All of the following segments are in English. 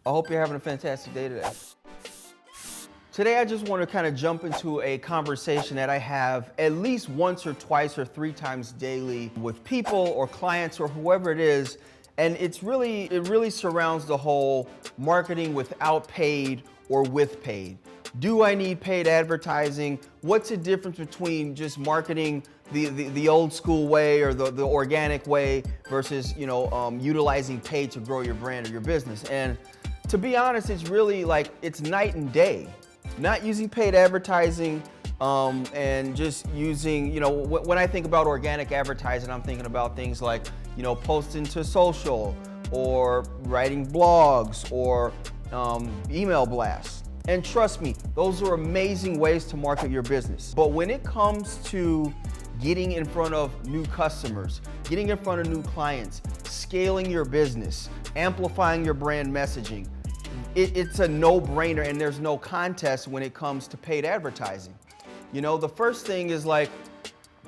I hope you're having a fantastic day today. Today I just want to kind of jump into a conversation that I have at least once or twice or three times daily with people or clients or whoever it is. And it really surrounds the whole marketing without paid or with paid. Do I need paid advertising? What's the difference between just marketing the old school way or the organic way versus utilizing paid to grow your brand or your business? And to be honest, it's really like it's night and day. Not using paid advertising and just using, when I think about organic advertising, I'm thinking about things like, posting to social or writing blogs or email blasts. And trust me, those are amazing ways to market your business. But when it comes to getting in front of new customers, getting in front of new clients, scaling your business, amplifying your brand messaging, it's a no-brainer, and there's no contest when it comes to paid advertising. The first thing is like,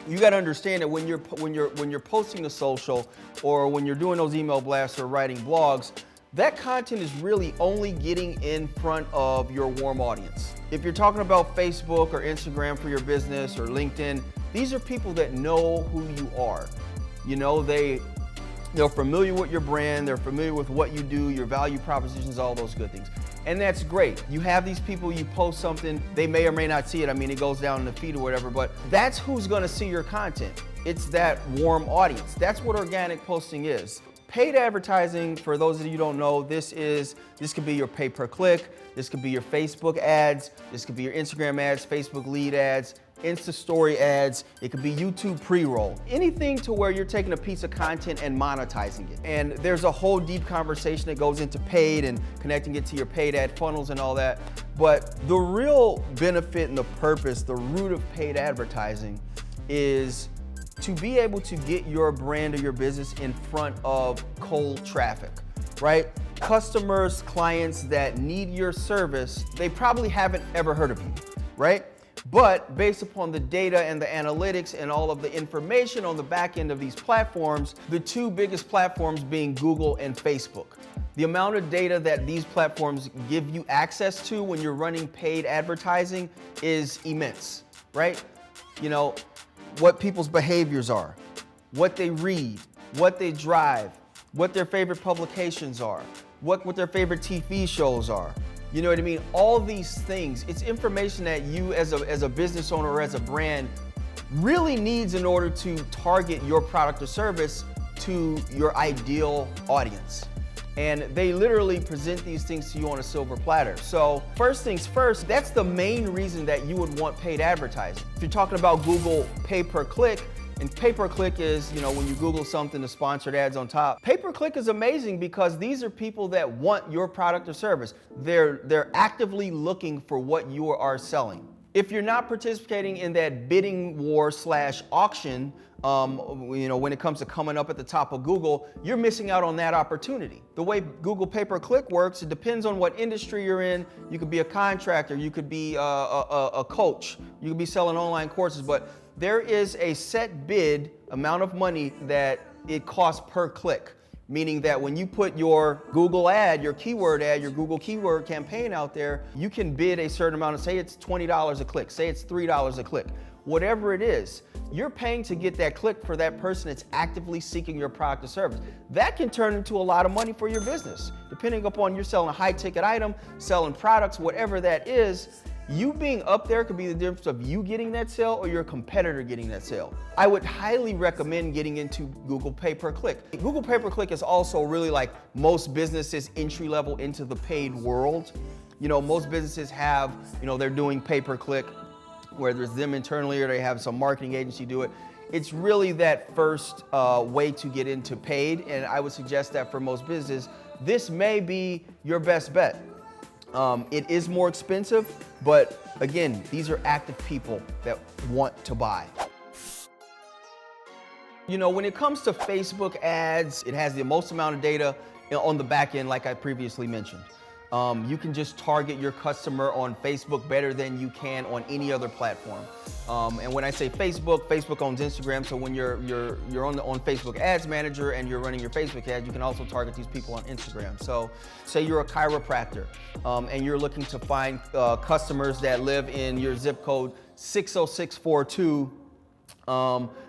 you got to understand that when you're posting to social or when you're doing those email blasts or writing blogs, that content is really only getting in front of your warm audience. If you're talking about Facebook or Instagram for your business or LinkedIn, these are people that know who you are. They're familiar with your brand, they're familiar with what you do, your value propositions, all those good things. And that's great. You have these people, you post something, they may or may not see it. It goes down in the feed or whatever, but that's who's gonna see your content. It's that warm audience. That's what organic posting is. Paid advertising, for those of you who don't know, this could be your pay-per-click, this could be your Facebook ads, this could be your Instagram ads, Facebook lead ads, Insta story ads, it could be YouTube pre-roll. Anything to where you're taking a piece of content and monetizing it. And there's a whole deep conversation that goes into paid and connecting it to your paid ad funnels and all that. But the real benefit and the purpose, the root of paid advertising is to be able to get your brand or your business in front of cold traffic, right? Customers, clients that need your service, they probably haven't ever heard of you, right? But based upon the data and the analytics and all of the information on the back end of these platforms, the two biggest platforms being Google and Facebook, the amount of data that these platforms give you access to when you're running paid advertising is immense, right? What people's behaviors are, what they read, what they drive, what their favorite publications are, what their favorite TV shows are. You know what I mean? All these things, it's information that you as a business owner or as a brand really needs in order to target your product or service to your ideal audience. And they literally present these things to you on a silver platter. So first things first, that's the main reason that you would want paid advertising. If you're talking about Google pay-per-click, and pay-per-click is, when you Google something, the sponsored ads on top. Pay-per-click is amazing because these are people that want your product or service. They're actively looking for what you are selling. If you're not participating in that bidding war / auction, when it comes to coming up at the top of Google, you're missing out on that opportunity. The way Google pay-per-click works, it depends on what industry you're in. You could be a contractor, you could be a coach, you could be selling online courses, but there is a set bid amount of money that it costs per click. Meaning that when you put your Google ad, your keyword ad, your Google keyword campaign out there, you can bid a certain amount, say it's $20 a click, say it's $3 a click. Whatever it is, you're paying to get that click for that person that's actively seeking your product or service. That can turn into a lot of money for your business. Depending upon you're selling a high ticket item, selling products, whatever that is, you being up there could be the difference of you getting that sale or your competitor getting that sale. I would highly recommend getting into Google pay-per-click. Google pay-per-click is also really like most businesses entry level into the paid world. Most businesses have, they're doing pay-per-click, whether it's them internally or they have some marketing agency do it. It's really that first way to get into paid, and I would suggest that for most businesses, this may be your best bet. It is more expensive, but again, these are active people that want to buy. When it comes to Facebook ads, it has the most amount of data on the back end, like I previously mentioned. You can just target your customer on Facebook better than you can on any other platform. And when I say Facebook, Facebook owns Instagram. So when you're on Facebook Ads Manager and you're running your Facebook ads, you can also target these people on Instagram. So say you're a chiropractor and you're looking to find customers that live in your zip code 60642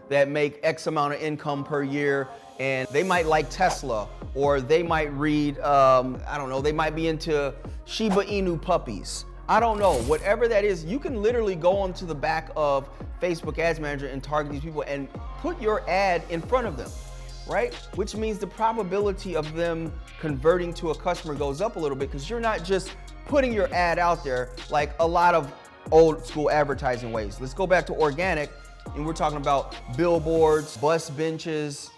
that make X amount of income per year, and they might like Tesla, or they might read, I don't know, they might be into Shiba Inu puppies. I don't know, whatever that is, you can literally go onto the back of Facebook Ads Manager and target these people and put your ad in front of them, right? Which means the probability of them converting to a customer goes up a little bit, because you're not just putting your ad out there like a lot of old school advertising ways. Let's go back to organic, and we're talking about billboards, bus benches.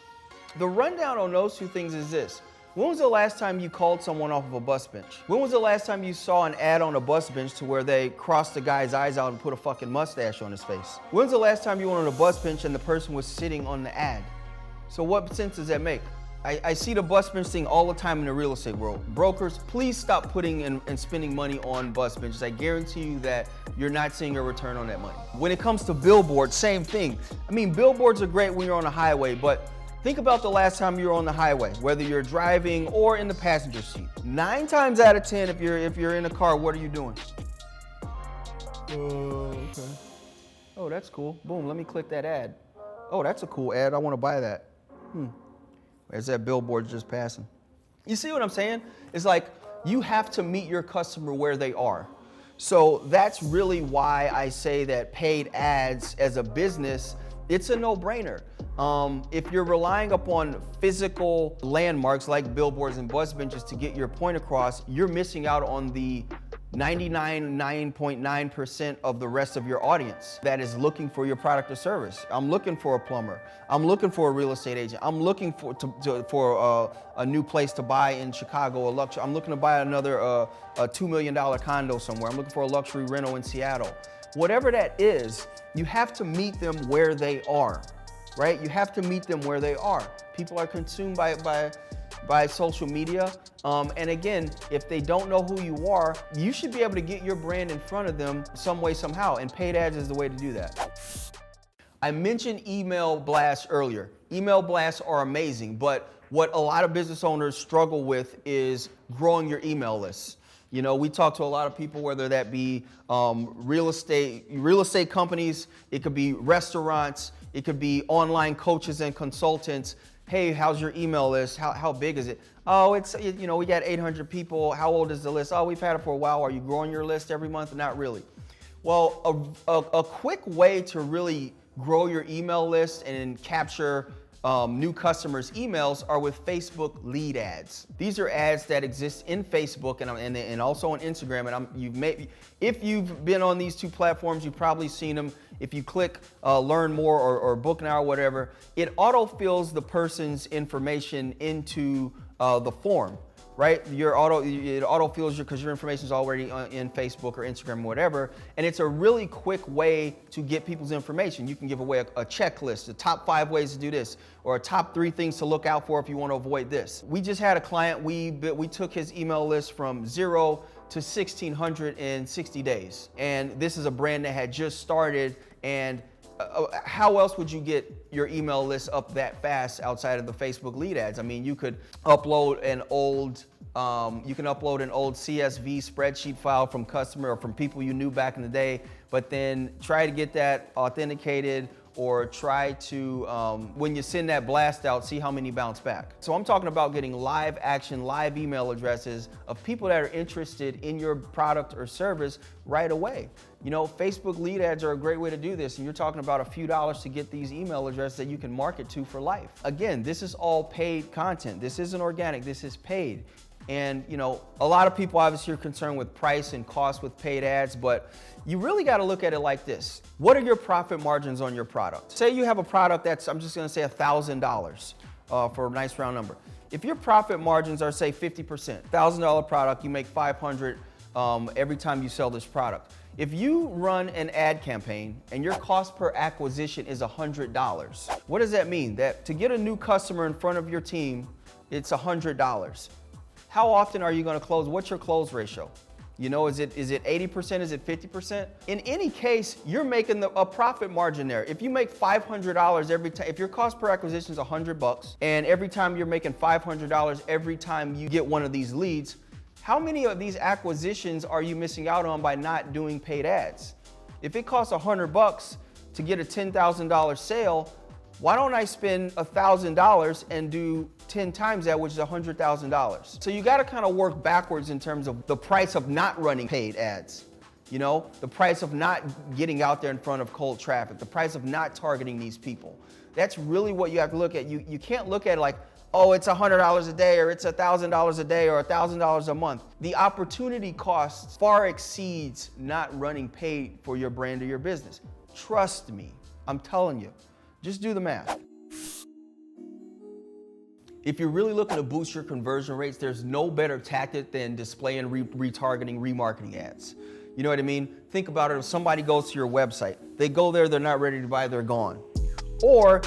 The rundown on those two things is this. When was the last time you called someone off of a bus bench? When was the last time you saw an ad on a bus bench to where they crossed the guy's eyes out and put a fucking mustache on his face? When's the last time you went on a bus bench and the person was sitting on the ad? So what sense does that make? I see the bus bench thing all the time in the real estate world. Brokers, please stop putting and spending money on bus benches. I guarantee you that you're not seeing a return on that money. When it comes to billboards, same thing. I mean, billboards are great when you're on a highway, but think about the last time you were on the highway, whether you're driving or in the passenger seat. 9 times out of 10, if you're in a car, what are you doing? Okay. Oh, that's cool. Boom, let me click that ad. Oh, that's a cool ad. I want to buy that. There's that billboard just passing. You see what I'm saying? It's like you have to meet your customer where they are. So that's really why I say that paid ads as a business, it's a no-brainer. If you're relying upon physical landmarks like billboards and bus benches to get your point across, you're missing out on the 99.9% of the rest of your audience that is looking for your product or service. I'm looking for a plumber. I'm looking for a real estate agent. I'm looking for a new place to buy in Chicago, I'm looking to buy another a $2 million condo somewhere. I'm looking for a luxury rental in Seattle. Whatever that is, you have to meet them where they are, right? You have to meet them where they are. People are consumed by social media. And again, if they don't know who you are, you should be able to get your brand in front of them some way, somehow, and paid ads is the way to do that. I mentioned email blasts earlier. Email blasts are amazing, but what a lot of business owners struggle with is growing your email lists. You know, we talk to a lot of people, whether that be real estate companies, it could be restaurants, it could be online coaches and consultants. Hey, how's your email list? How big is it? Oh, we got 800 people. How old is the list? Oh, we've had it for a while. Are you growing your list every month? Not really. Well, a quick way to really grow your email list and capture new customers' emails are with Facebook lead ads. These are ads that exist in Facebook and also on Instagram. And if you've been on these two platforms, you've probably seen them. If you click learn more or book now or whatever, it autofills the person's information into the form, right? It autofills because your information is already in Facebook or Instagram or whatever. And it's a really quick way to get people's information. You can give away a checklist, the top 5 ways to do this, or a top 3 things to look out for if you want to avoid this. We just had a client, we took his email list from 0 to 1,600 in 60 days. And this is a brand that had just started, and how else would you get your email list up that fast outside of the Facebook lead ads? I mean, you could upload an old CSV spreadsheet file from customer or from people you knew back in the day, but then try to get that authenticated, or try to, when you send that blast out, see how many bounce back. So I'm talking about getting live action, live email addresses of people that are interested in your product or service right away. You know, Facebook lead ads are a great way to do this, and you're talking about a few dollars to get these email addresses that you can market to for life. Again, this is all paid content. This isn't organic, this is paid. And you know, a lot of people obviously are concerned with price and cost with paid ads, but you really got to look at it like this. What are your profit margins on your product? Say you have a product that's, I'm just going to say $1,000 for a nice round number. If your profit margins are, say, 50%, $1,000 product, you make $500 every time you sell this product. If you run an ad campaign and your cost per acquisition is $100, what does that mean? That to get a new customer in front of your team, it's $100. How often are you going to close? What's your close ratio? You know, is it 80%? Is it 50%? In any case, you're making a profit margin there. If you make $500 every time, if your cost per acquisition is $100, and every time you're making $500 every time you get one of these leads, how many of these acquisitions are you missing out on by not doing paid ads? If it costs $100 to get a $10,000 sale, why don't I spend $1,000 and do 10 times that, which is $100,000? So you got to kind of work backwards in terms of the price of not running paid ads. You know, the price of not getting out there in front of cold traffic, the price of not targeting these people. That's really what you have to look at. You can't look at it like, oh, it's $100 a day, or it's $1,000 a day, or $1,000 a month. The opportunity cost far exceeds not running paid for your brand or your business. Trust me, I'm telling you. Just do the math. If you're really looking to boost your conversion rates, there's no better tactic than display and retargeting, remarketing ads. You know what I mean? Think about it. If somebody goes to your website, they go there, they're not ready to buy, they're gone. Or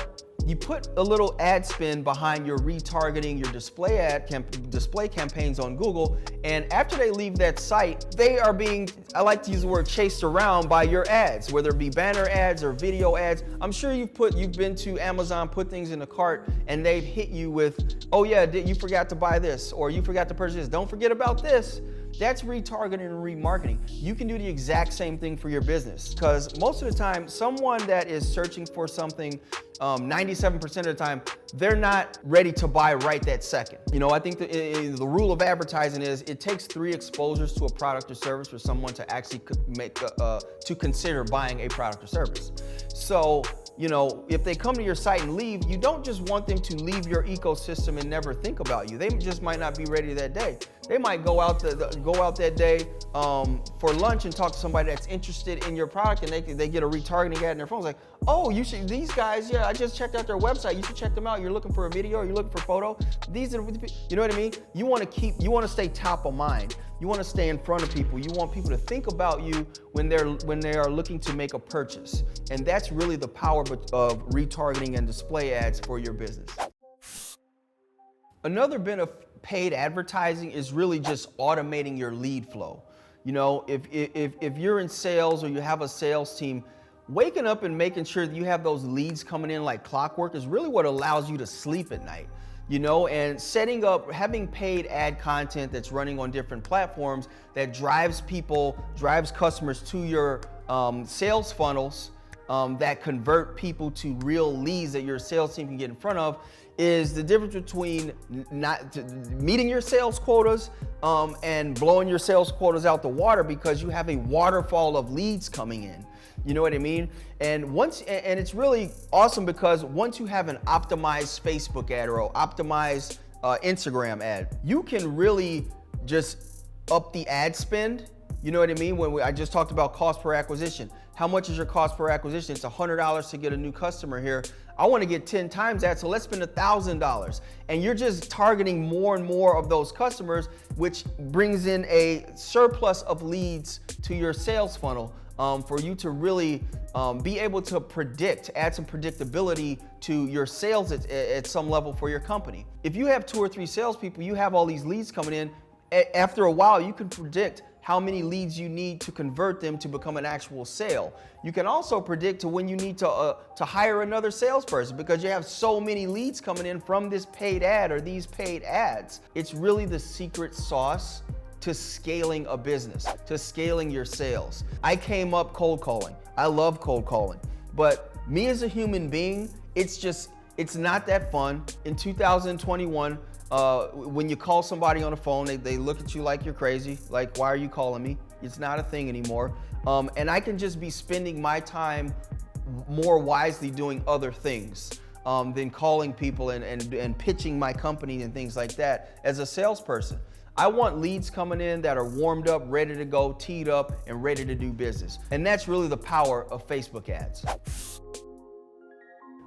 you put a little ad spin behind your retargeting, your display campaigns on Google, and after they leave that site, they are being, I like to use the word, chased around by your ads, whether it be banner ads or video ads. I'm sure you've been to Amazon, put things in the cart, and they've hit you with, oh yeah, you forgot to buy this, or you forgot to purchase this. Don't forget about this. That's retargeting and remarketing. You can do the exact same thing for your business, because most of the time, someone that is searching for something, 97% of the time, they're not ready to buy right that second. You know, I think the rule of advertising is it takes 3 exposures to a product or service for someone to actually to consider buying a product or service. So, you know, if they come to your site and leave, you don't just want them to leave your ecosystem and never think about you. They just might not be ready that day. They might go out that day for lunch and talk to somebody that's interested in your product, and they get a retargeting ad in their phone. It's like, oh, you should, these guys, yeah, I just checked out their website. You should check them out. You're looking for a video, or you're looking for a photo. These are, you know what I mean? You want to stay top of mind. You want to stay in front of people. You want people to think about you when they are looking to make a purchase. And that's really the power of retargeting and display ads for your business. Another benefit of paid advertising is really just automating your lead flow. You know, if you're in sales or you have a sales team, waking up and making sure that you have those leads coming in like clockwork is really what allows you to sleep at night. You know, and setting up, having paid ad content that's running on different platforms that drives customers to your sales funnels that convert people to real leads that your sales team can get in front of is the difference between not meeting your sales quotas and blowing your sales quotas out the water because you have a waterfall of leads coming in. You know what I mean? And it's really awesome because once you have an optimized Facebook ad or an optimized Instagram ad, you can really just up the ad spend. You know what I mean? I just talked about cost per acquisition. How much is your cost per acquisition? It's $100 to get a new customer here. I want to get 10 times that, so let's spend $1,000. And you're just targeting more and more of those customers, which brings in a surplus of leads to your sales funnel. For you to really be able to add some predictability to your sales at some level for your company. If you have 2 or 3 salespeople, you have all these leads coming in. After a while, you can predict how many leads you need to convert them to become an actual sale. You can also predict to when you need to hire another salesperson because you have so many leads coming in from this paid ad or these paid ads. It's really the secret sauce to scaling a business, to scaling your sales. I came up cold calling. I love cold calling. But me as a human being, it's not that fun. In 2021, when you call somebody on the phone, they look at you like you're crazy. Like, why are you calling me? It's not a thing anymore. And I can just be spending my time more wisely doing other things than calling people and pitching my company and things like that as a salesperson. I want leads coming in that are warmed up, ready to go, teed up, and ready to do business. And that's really the power of Facebook ads.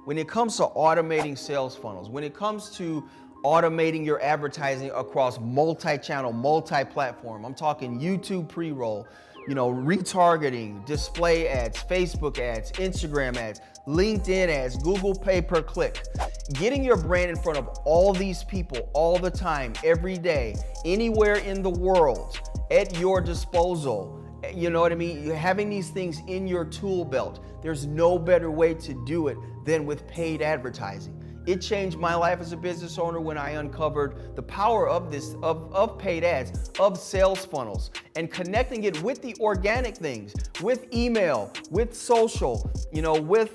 When it comes to automating sales funnels, when it comes to automating your advertising across multi-channel, multi-platform, I'm talking YouTube pre-roll, you know, retargeting, display ads, Facebook ads, Instagram ads. LinkedIn ads, Google pay per click. Getting your brand in front of all these people all the time, every day, anywhere in the world, at your disposal. You know what I mean? Having these things in your tool belt. There's no better way to do it than with paid advertising. It changed my life as a business owner when I uncovered the power of this, of paid ads, of sales funnels, and connecting it with the organic things, with email, with social, you know, with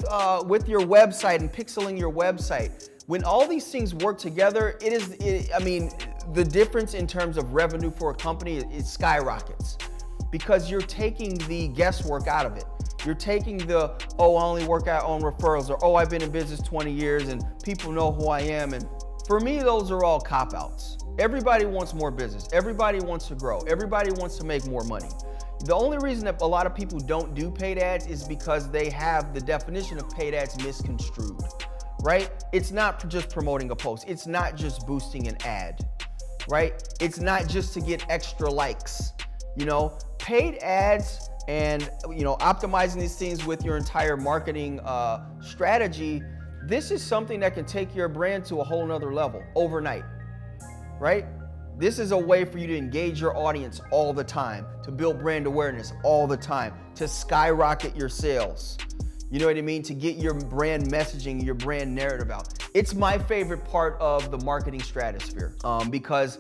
your website and pixeling your website. When all these things work together, the difference in terms of revenue for a company, it skyrockets, because you're taking the guesswork out of it. You're taking the, oh, I only work out on referrals, or oh, I've been in business 20 years and people know who I am. And for me, those are all cop-outs. Everybody wants more business. Everybody wants to grow. Everybody wants to make more money. The only reason that a lot of people don't do paid ads is because they have the definition of paid ads misconstrued, right? It's not just promoting a post. It's not just boosting an ad, right? It's not just to get extra likes. You know, paid ads and, you know, optimizing these things with your entire marketing strategy, this is something that can take your brand to a whole nother level overnight, right? This is a way for you to engage your audience all the time, to build brand awareness all the time, to skyrocket your sales. You know what I mean? To get your brand messaging, your brand narrative out. It's my favorite part of the marketing stratosphere because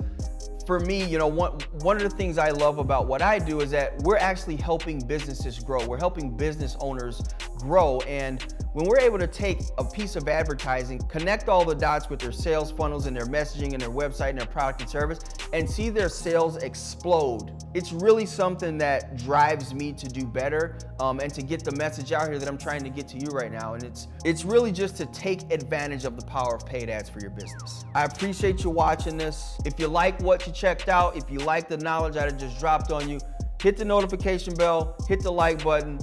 for me, you know, one of the things I love about what I do is that we're actually helping businesses grow. We're helping business owners grow. And when we're able to take a piece of advertising, connect all the dots with their sales funnels and their messaging and their website and their product and service, and see their sales explode, it's really something that drives me to do better and to get the message out here that I'm trying to get to you right now. And it's really just to take advantage of the power of paid ads for your business. I appreciate you watching this. If you like what you checked out, if you like the knowledge I just dropped on you, hit the notification bell, hit the like button,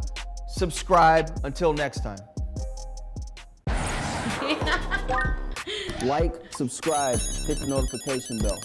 subscribe. Until next time. Like, subscribe, hit the notification bell.